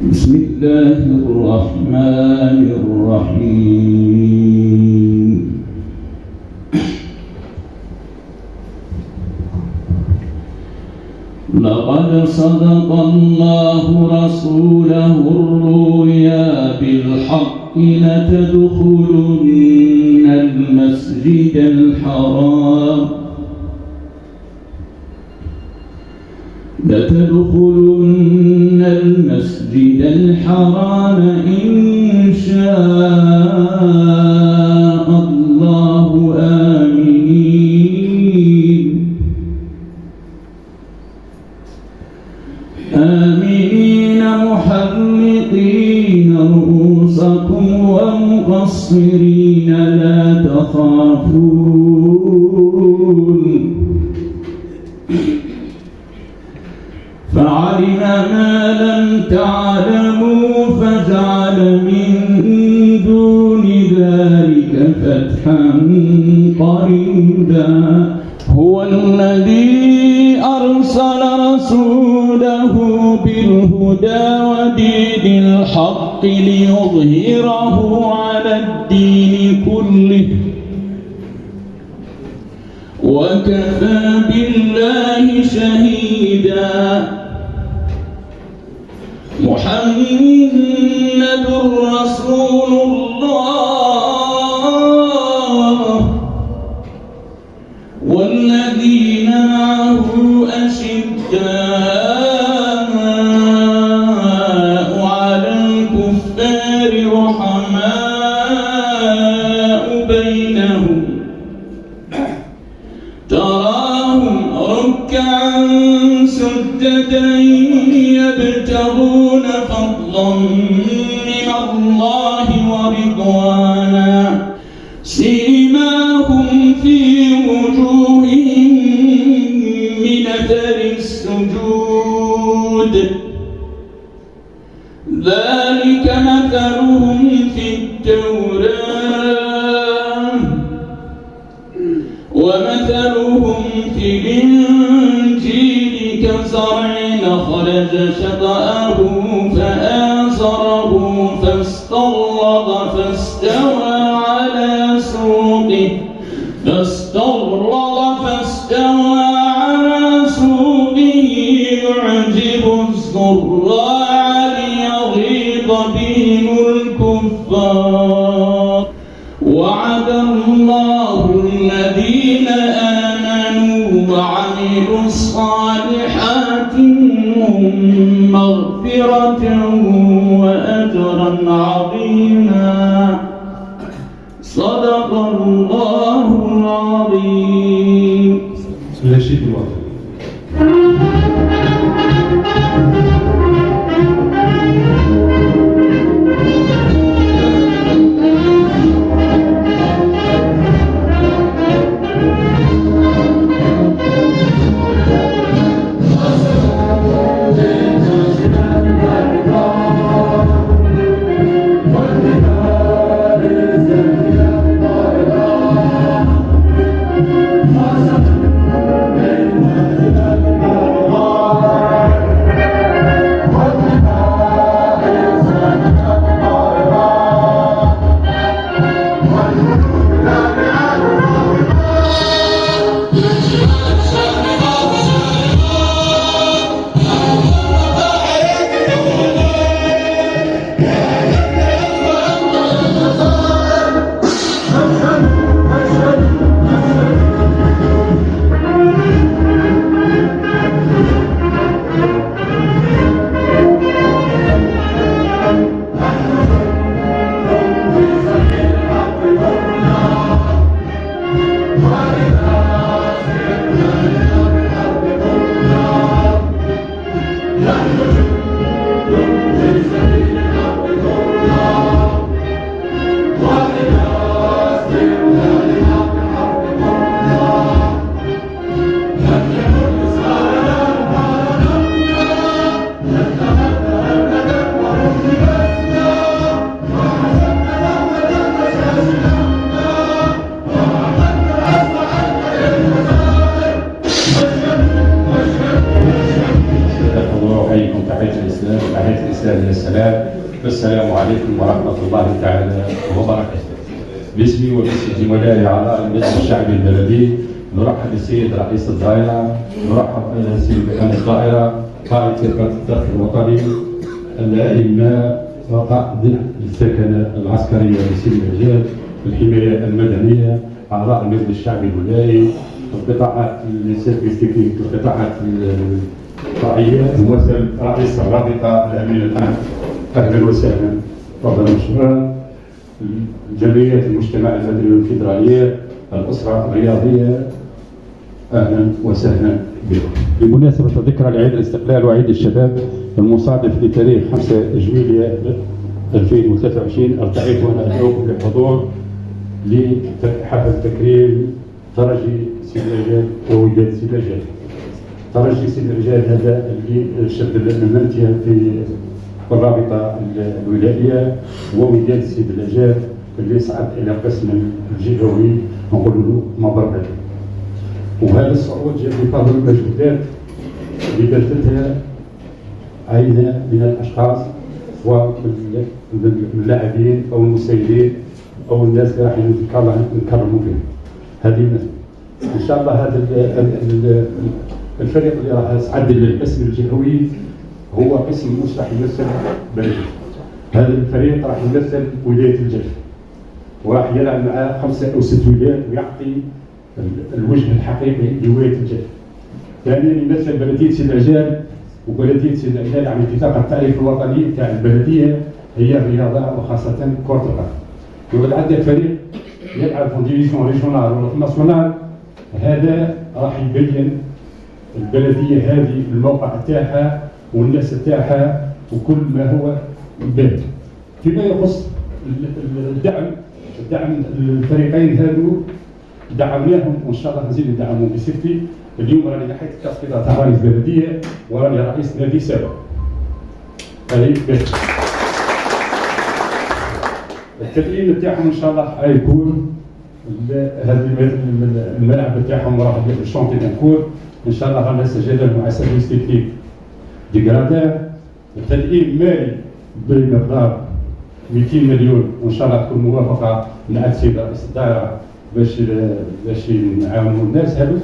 بسم الله الرحمن الرحيم. لقد صدق الله رسوله الرؤيا بالحق لتدخلن المسجد الحرام إن شاء الله آمنين محلقين رؤوسكم ومقصرين لا تخافون فعلم ما لم تعلموا فجعل من دون ذلك فتحا قريبا. هو الذي أرسل رسوله بالهدى ودين الحق ليظهره على الدين كله وكفى بالله شهيدا. محمد رسول الله والذين معه أشداء على الكفار رحماء بينهم تراهم ركعا سجدا يبتغون فضلا من الله ورضوانا سيماهم في وجوههم من أثر السجود ذلك مثلهم في التوراة ومثلهم في الإنجيل كزرع أخرج شطأه فآزره فاستغلظ فاستوى على سوقه يعجب الزراع ليغيظ بهم الكفار. وعد الله الذين آمنوا وعملوا الصالحات منهم مغفرة وأجرا عظيما. صدق الله العظيم. الله الإسلام السلام. السلام عليكم ورحمة الله تعالى وبركاته. باسمي وباسم زملائي أعضاء المجلس الشعبي البلدي نرحب بالسيد رئيس الدائرة، نرحب بالسيد مكان الدائرة، قائد فرقة الضغط الوطني، الأئمة، وقائد السكنة العسكرية لسيد الرجال، الحماية المدنية، أعضاء المجلس الشعبي الولايي، القطاعات السيرفيس تكنيك، القطاعات الرعية، ممثل رئيس الرابطة الأمين العام، أهلا وسهلا، تفضل مشكورا. جمعية المجتمع المدني الفيدرالية، الأسرة الرياضية، أهلا وسهلا بكم. بمناسبة ذكرى لعيد الاستقلال وعيد الشباب المصادف لتاريخ 5 جويلية 2023 التقيت وأنا أدعوكم للحضور لحفل تكريم ترجي سيد الرجال ووداد سيد الرجال. ترجي سيد الرجال هذا اللي شد المنتهى في الرابطة الولائية، ووداد سيد الرجال اللي صعد إلى قسم الجهوي نقول له مبروك عليك. وهذا الصعود جاء بفضل المجهودات اللي بذلتها عينة من الأشخاص، سواء من اللاعبين أو المسيرين أو الناس اللي راح نكرموا فيهم. هذه المسألة. إن شاء الله هذا الفريق اللي راح يصعد للقسم الجهوي هو قسم مش راح يمثل بلدي. هذا الفريق راح يمثل ولاية الجيش، وراح يلعب مع 5 أو 6 ولايات ويعطي الوجه الحقيقي لولاية الجيش. ثانيا يمثل بلدية سيد الرجال، وبلدية سيد الرجال عن اتفاق التعريف الوطني تاع البلدية هي الرياضة وخاصة كرة القدم. يولد عندك فريق يلعب في ديفيزيون ريجونال ولا ناسيونال، هذا راح يبين البلدية هذه الموقع تاعها والناس تاعها وكل ما هو به. فيما يخص الدعم الفريقين هذو دعمناهم وان شاء الله نزيد ندعمهم بصفتي. اليوم راني نحيت التسقيطه تاع رئيس بلديه وراني رئيس نادي سابق. هذه التدعيم تاعهم ان شاء الله حيكون هذا الملعب تاعهم راح يبدا الشونتي دانكور ان شاء الله رانا سجلنا مع سيرفيس تكنيك دي غرادا. التدعيم مالي بمقدار 200 مليون وان شاء الله تكون موافقه من السيد رئيس الدائره باش نعاونوا الناس هذو،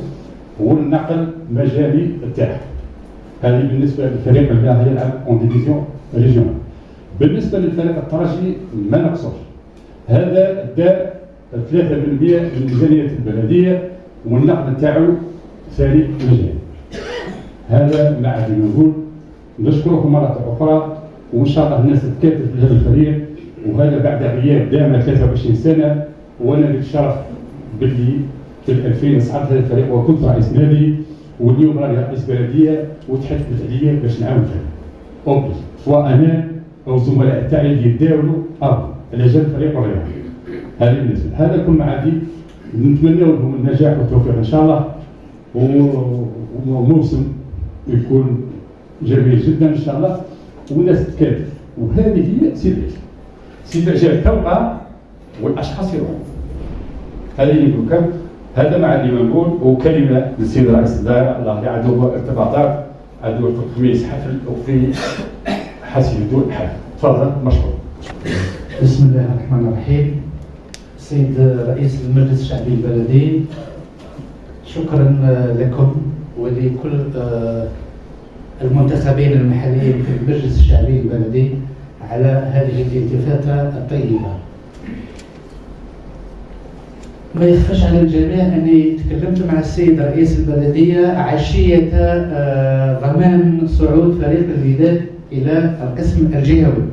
والنقل مجالي تاعه. هذه بالنسبه للفريق اللي راح يلعب اون ديفيزيون ريجيونال. بالنسبه للفريق الترجي ما نقصوش، هذا دا 3% من ميزانيه البلديه والنقل تاعو ثاني مجالي. هذا ما عاد نقول. نشكركم مره اخرى وان شاء الله الناس تتكاتف في هذا الفريق، وهذا بعد غياب دام 23 سنه، وانا لك الشرف باللي في 2000 صعدت هذا الفريق وكنت رئيس نادي، واليوم راني رئيس بلديه وتحدثت عليا باش نعاون فيها. اوكي، سواء انا او الزملاء تاعي اللي يداولوا على جال الفريق الرياضي. هذه بالنسبه هذا كل معادي نتمنى لهم النجاح والتوفيق ان شاء الله، وموسم يكون جميل جدا ان شاء الله والناس تتكاتف. وهذه هي سيد الرجال توقع والاشخاص يروحوا. هذه اللي نقول. هذا مع اللي نقول. وكلمه للسيد رئيس الدائره الله عنده ارتباطات، عنده في الخميس حفل وفي حسيدو حفل. تفضل مشكور. بسم الله الرحمن الرحيم. سيد رئيس المجلس الشعبي البلدي، شكرا لكم ولكل المنتخبين المحليين في المجلس الشعبي البلدي على هذه الالتفاتة الطيبة. ما يخفاش على الجميع أني تكلمت مع السيد رئيس البلدية عشية ضمان صعود فريق الوداد إلى القسم الجهوي.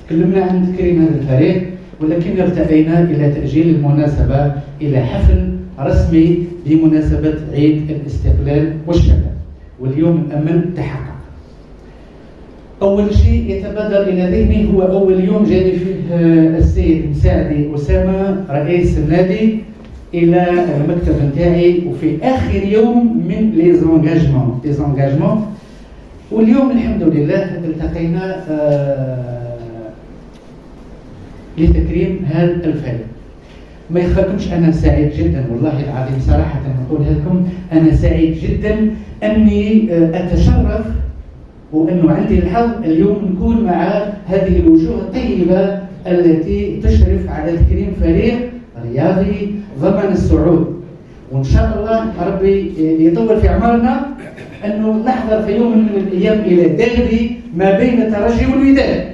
تكلمنا عن تكريم هذا الفريق، ولكن ارتأينا إلى تأجيل المناسبة إلى حفل رسمي بمناسبة عيد الاستقلال والشباب، واليوم الأمن تحقق. أول شيء يتبادر إلى ذهني هو أول يوم جاني فيه السيد مساعدي أسامة رئيس النادي إلى المكتب نتاعي، وفي آخر يوم من ليزونجاجمون. واليوم الحمد لله التقينا لتكريم هذا الفريق. ما يخفاكمش أنا سعيد جدا والله العظيم صراحة نقولها لكم، أنا سعيد جدا أني أتشرف وأنه عندي الحظ اليوم نكون مع هذه الوجوه الطيبة التي تشرف على تكريم فريق رياضي ضمن الصعود. وإن شاء الله ربي يطول في عمرنا أنه نحضر في يوم من الأيام إلى ديربي ما بين الترجي والوداد.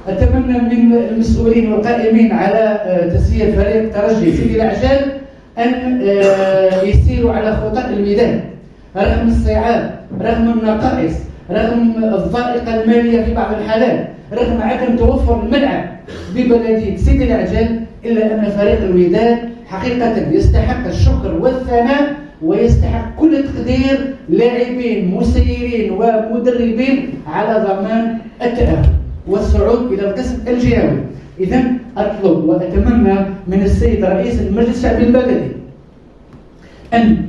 أتمنى من المسؤولين والقائمين على تسيير فريق ترجي سيدي العجال أن يسيروا على خطى الوداد رغم الصعاب، رغم النقائص، رغم الضائقة المالية في بعض الحالات، رغم عدم توفر الملعب ببلدية سيدي العجال، إلا أن فريق الوداد حقيقة يستحق الشكر والثناء ويستحق كل تقدير، لاعبين مسيرين ومدربين على ضمان التأهل والصعود إلى القسم الجهوي. إذن أطلب وأتمنى من السيد رئيس المجلس الشعبي البلدي أن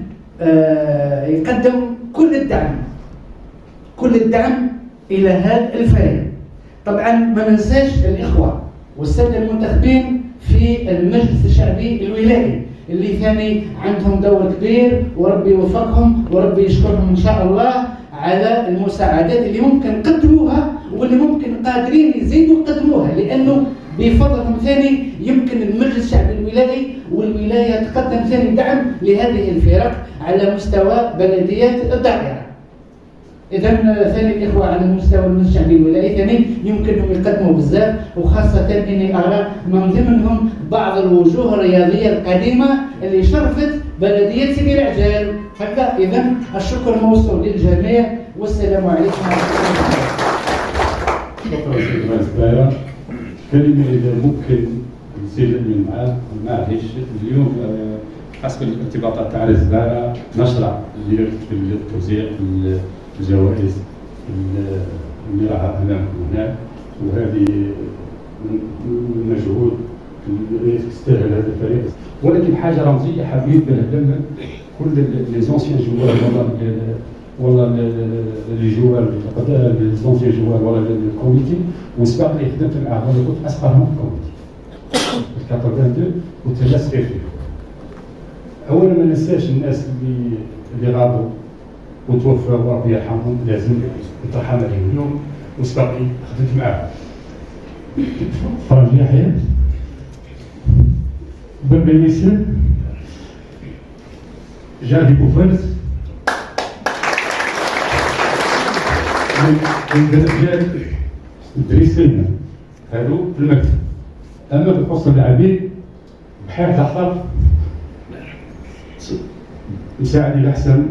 يقدم كل الدعم إلى هذا الفريق. طبعا ما ننساش الإخوة والسادة المنتخبين في المجلس الشعبي الولائي اللي ثاني عندهم دور كبير، وربي يوفقهم وربي يشكرهم إن شاء الله على المساعدات اللي ممكن قدموها واللي ممكن قادرين يزيدوا يقدموها، لأنه بفضلهم ثاني يمكن المجلس الشعبي الولائي والولاية تقدم ثاني دعم لهذه الفرق على مستوى بلديات الدائرة. إذا ثاني الإخوة على مستوى المجلس الشعبي الولائي ثاني يمكنهم يقدموا بزاف، وخاصة إني أرى من ضمنهم بعض الوجوه الرياضية القديمة اللي شرفت بلدية سيدي العجال. هكذا إذا الشكر موصول للجميع والسلام عليكم ورحمة الله. شكرا سيدي رئيس الدائرة. كلمة إذا ممكن نزيد من معليش اليوم حسب الارتباطات تاع رئيس الدائرة نشرع في توزيع الجوائز اللي راها أمامكم هنا، وهذه مجهود يستاهل هذا الفريق. ولكن حاجة رمزية حابين نهتم كل لي زونسيان جوار ولا لي جوار لي زونسيان جوار ولا الكوميتي، ونسبق اللي خدمت معاهم اللي كنت أصغرهم في الكوميتي 82 كنت أنا صغير فيهم. أولا ما ننساش الناس اللي غابوا وتوفوا وربي يرحمهم، لازم نترحم عليهم اليوم، وسبق لي خدمت معاهم. فرج يحيى، بابا ياسر، جاري بوفرز، من الرجال الدريسين هادو في المكتب. اما بخصوص اللاعبين بحال تحضر مساعدي الحسن،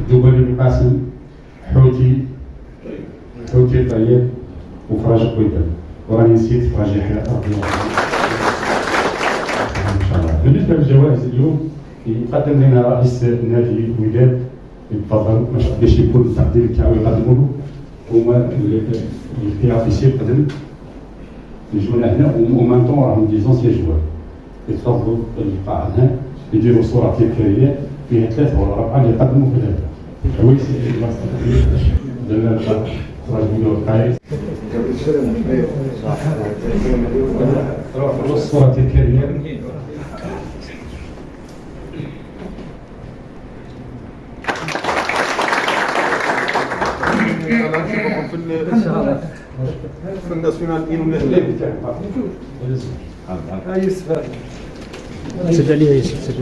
الدوبالي بن قاسم، حوتي طيب، وفراج قويدان، وراني نسيت فراج يحيى ربي يرحمه ان شاء الله. بالنسبه للجوائز اليوم يقدم لنا رئيس نادي الوداد، يتفضل باش يكون التقدير تاعو يقدموا له، هما البيافيسي قدم يجونا هنا ومن طون راهم دي زونسيان جوار، يتفضلوا القاعه هنا يديروا صوره تذكاريه فيها 3 ولا 4 اللي يقدموا في هذا عويس دلال خرج من القايس الصوره التذكاريه. في الناسيونال يوسف سد عليها يوسف سد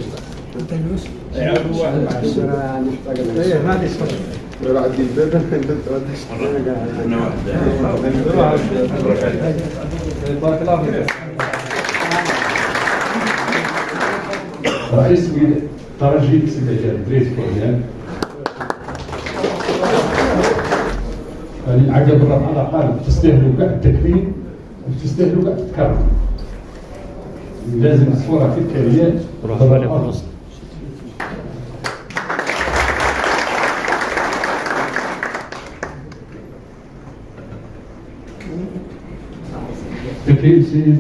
ولا عندي الباب بارك الله فيك. رئيس ترجي سيدي دريس كوريان يعني عقب الرفع على قال تستاهلوا كاع التكريم وتستاهلوا كاع التكرم. لازم الصوره تذكاريه روح بالك الوسط. تكريم سيد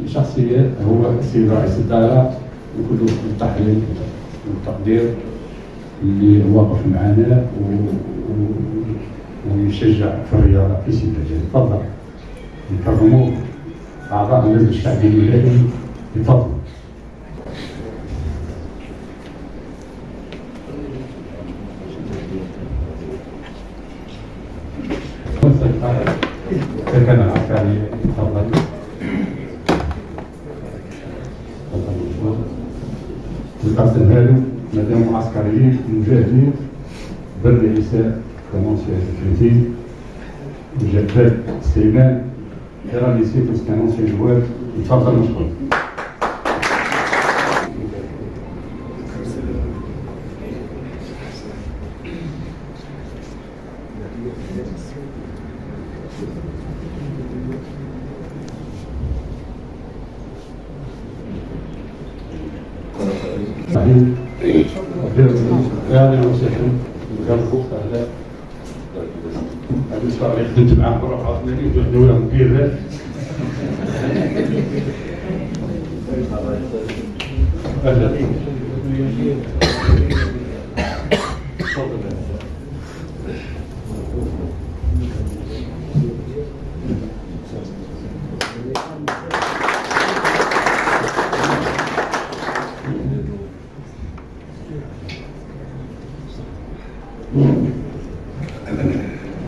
الشخصيه هو السيد رئيس الدائره، وكل التحليل والتقدير اللي واقف معنا ويشجع في الرياضه في سيدي العجال. تفضل نكرموا اعضاء المجلس الشعبي الولائي، تفضل. السكن العسكري تفضل. القسم هذا مدام عسكريين مجاهدين بالرئاسة كمونسيال سيكوريتي مجدد سليمان كرا ليسيتوس كمونسيال جواد يتفضل مشكور. أهلا وسهلا بكم. بالنسبة لي خدمت معاه مرة عاطلاني وجدوا لهم كير أهلا.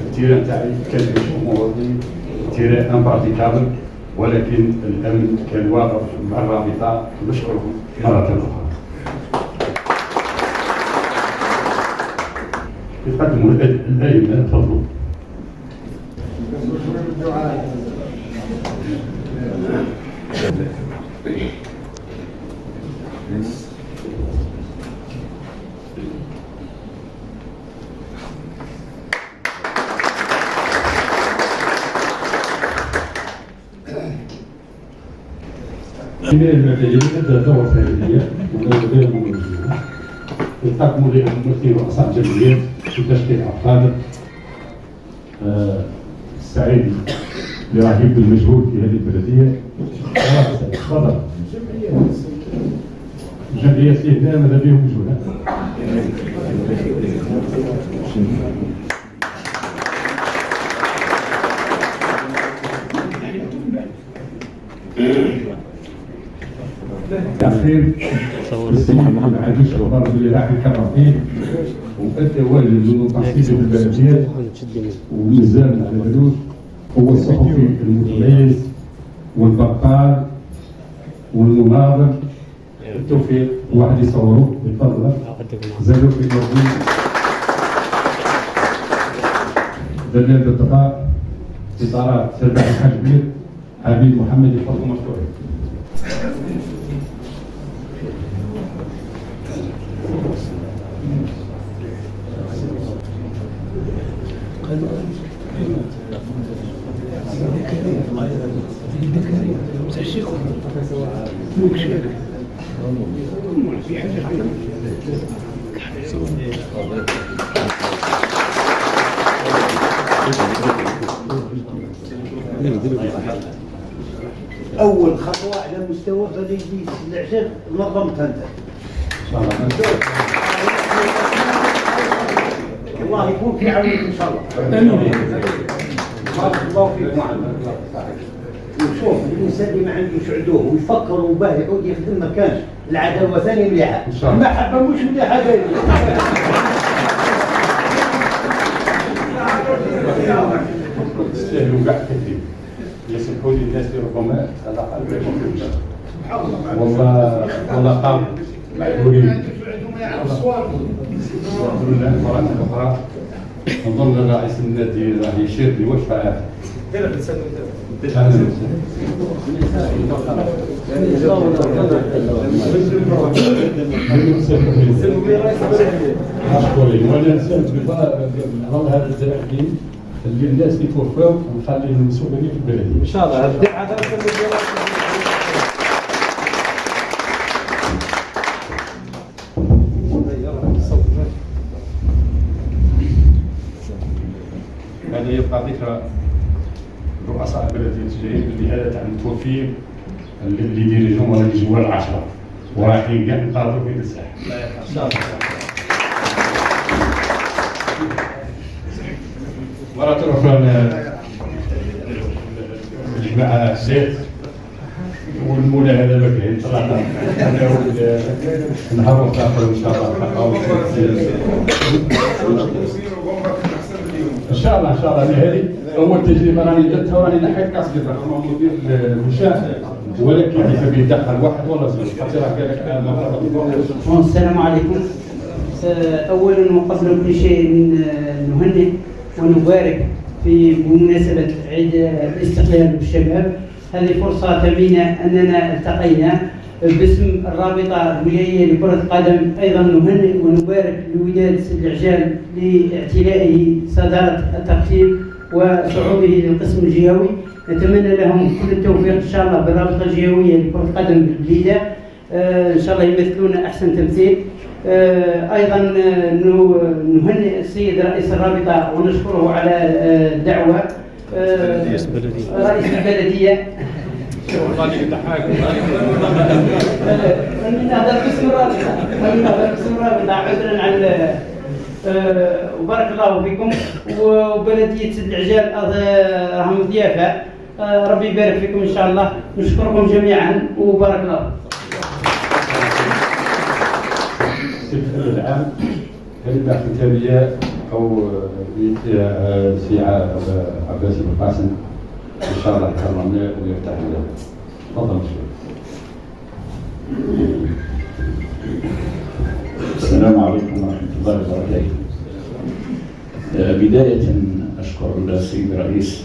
التيران تاعي كان مواطنين تيران امبارتيكابل، ولكن الامن كان واقف مع الرابطه. نشكرهم مره اخرى. يقدموا الائمه تفضلوا. المبدئية تبدأ دورة فعالية وغير منظمة يقدموا لها ممثلين رؤساء جمعيات في تشكيل أفراد. السعيد اللي راح يبذل مجهود في هذه البلدية. تفضل. جمعيات الإهداء ماذا بهم مجهود؟ الأخير محمد عادل شربار اللي راح يكرر فيه وأدى واجب من تنسيق البلديات ومازال ما عملوش. هو الصحفي المتميز والبقال والمناضل. التوفيق واحد يصوروه بفضل زادوا في الموضوع. دلال بالدقاء إطارات سرداح الحاج كبير حبيب محمد يفضل مشكورين. أول خطوة على مستوى بلدية العشر نظمتها أنت. الله يكون في عونك إن شاء الله. آمين. بارك الله فيك معنا. وشوف الإنسان اللي ما عندوش عدوه ويفكر وباه يعود يخدم ما كانش العداوة ثاني مليحة. المحبة مش مليحة دايما. تستاهلوا كاع كثير. يسمحوا لي الناس اللي ربما هذا قلبهم والله قام معذورين. مرة أخرى نظن رئيس النادي راه يشير لي واش فعل. مشكورين. وانا نسالت بظل هذا الزراعيين اللي الناس يتوفاو ونخليهم مسؤولين في البلديه ان شاء الله. هذا يبقى ذكرى رؤساء البلديه الجايين اللي هذا تاع المتوفين اللي ديريجون ولا اللي جوا العشره ورايحين كاع نقاطوا في الساحه. الله يرحمه ان شاء الله. مرة أخرى الجماعة حسيت والمولى هذا ما كاين طلعنا نهار آخر إن شاء الله. شاء الله أنا هذه أول تجربة راني درتها وراني نحيت كاس قطرة مدير المشاة ولكن كيف بيدخل واحد ولا زوج خاطر قال لك السلام عليكم. اولا وقبل كل شيء نهنئ ونبارك بمناسبه عيد الاستقلال بالشباب. هذه فرصه ثمينه اننا التقينا باسم الرابطه الولاييه لكره القدم. ايضا نهنئ ونبارك لوداد سد العجال لاعتلائه صداره الترتيب وصعوده للقسم الجهوي. نتمنى لهم كل التوفيق ان شاء الله بالرابطه الجهويه لكره القدم بالبلده، ان شاء الله يمثلون احسن تمثيل. ايضا نهنئ السيد رئيس الرابطه ونشكره على الدعوه. رئيس البلديه نهضر باسم الرابطه عذرا على وبارك الله فيكم. وبلديه سد العجال راهم ضيافه، ربي يبارك فيكم ان شاء الله. نشكركم جميعا وبارك الله. العام كلمة ختامية أو سي عباس بن قاسم إن شاء الله يكرمنا ويفتح لنا. تفضل السلام عليكم ورحمة الله وبركاته. بداية أشكر السيد رئيس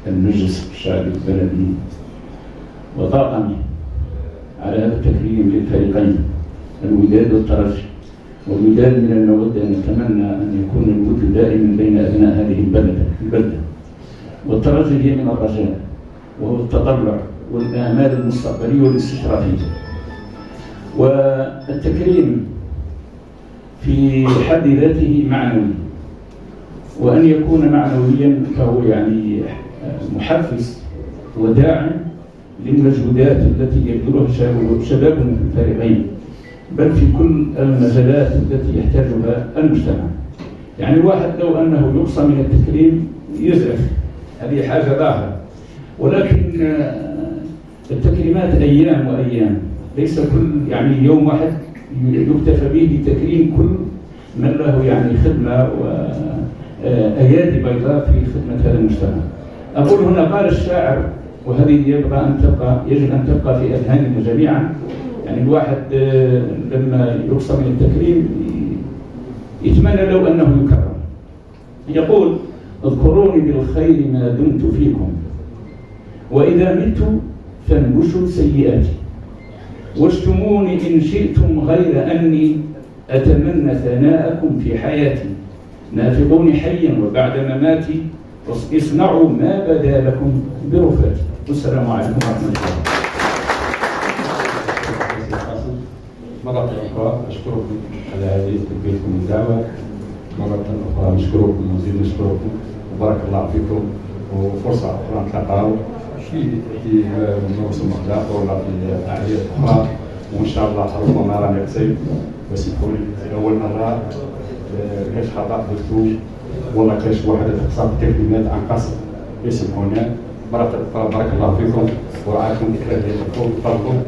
المجلس الشعبي البلدي وطاقمه على هذا التكريم للفريقين الوداد والترجي. والوداد من المودة نتمنى أن يكون الود دائما بين أبناء هذه البلدة، والترجي هي من الرجاء وهو التطلع والآمال المستقبلية والاستشرافية. والتكريم في حد ذاته معنوي، وأن يكون معنويا فهو يعني محفز وداعم للمجهودات التي يبذلها شبابنا في الفريقين، بل في كل المجالات التي يحتاجها المجتمع. يعني الواحد لو أنه يقصى من التكريم يزعف، هذه حاجة ظاهرة، ولكن التكريمات أيام وأيام، ليس كل يعني يوم واحد يكتفى به لتكريم كل من له يعني خدمة وأيادي بيضاء في خدمة هذا المجتمع. أقول هنا قال الشاعر، وهذه يجب أن تبقى في أذهاننا جميعا. يعني الواحد لما يقصى من التكريم يتمنى لو أنه يكرم. يقول: اذكروني بالخير ما دمت فيكم، وإذا مت فانبشوا سيئاتي، واشتموني إن شئتم غير أني أتمنى ثناءكم في حياتي. نافقوني حيا وبعد مماتي، اصنعوا ما بدا لكم برفاتي. والسلام عليكم ورحمة الله. مرة أخرى أشكركم على هذه تلبيتكم الدعوة، مرة أخرى نشكركم ونزيد نشكركم وبارك الله فيكم. وفرصة أخرى نتلاقاو في موسم آخر ولا في أعياد أخرى، وإن شاء الله ربما رانا كسيب وسيكون أول مرة كاش خطأ درتو والله كاش واحد تقصر كلمات عن قصد يسمعونا. مرة أخرى بارك الله فيكم ورعاكم إكرام ديالكم. تفضلوا.